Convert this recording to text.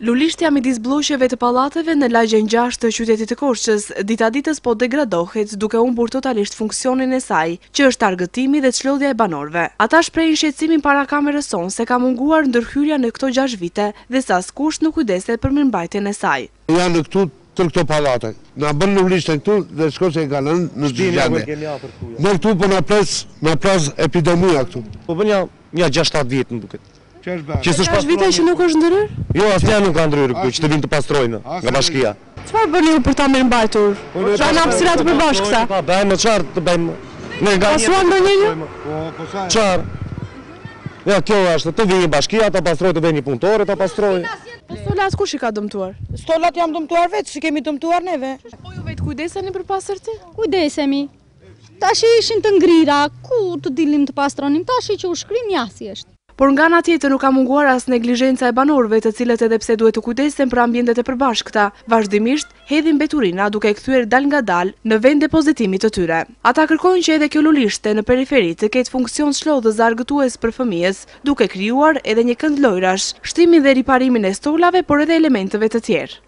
Lulishtja midis blloqeve të pallateve në lagjen 6 të qytetit të Korçës dita ditës po degradohet duke humbur totalisht funksionin e saj, që është argëtimi dhe çlodhja e banorëve. Ata shprehin shqetësimin para kamerës sonë se ka munguar ndërhyrja në këto 6 vite dhe se askush nuk kujdeset për mirëmbajtjen e saj. Janë këtu tërë këto pallate. Na bën lulishtën këtu dhe shkose e kalon në gjendje. Ne këtu po na pres epidemia këtu. Po bën ja 6-7 vjet më duket. Që s'është vite që nuk është ndryrë? Jo, asnjë nuk ka ndryrë këtu, që të vinë të pastrojnë nga bashkia. Çfarë bëni ju për ta mirëmbajtur? Çfarë hapësira të përbashkëta? Pa, bëjmë çfarë të bëjmë? Ne pasuan ndonjëri? Çfarë? Ja, kjo është, të vinë bashkia, ta pastrojë, të vjen një punëtor, ta pastrojë. Stolat kush i ka dëmtuar? Stolat jam dëmtuar vetë, si kemi dëmtuar neve. Po ju vetë kujdeseni për pastërti? Kujdesemi. Tashi ishin të ngrira, ku të dilim të pastronim, tashi që u shkrin jasi është. Por nga ana tjetër nuk ka munguar as neglizhenca e banorëve, të cilët edhe pse duhet të kujdesen për ambientet e përbashkëta, vazhdimisht hedhin mbeturina duke kthyer dal nga dal në vend depozitimit të tyre. Ata kërkojnë që edhe kjo lulishte në periferi të ketë funksion çlodhës argëtues për fëmijës, duke krijuar edhe një kënd lojrash, shtimin dhe riparimin e stolave, por edhe elementeve të tjerë.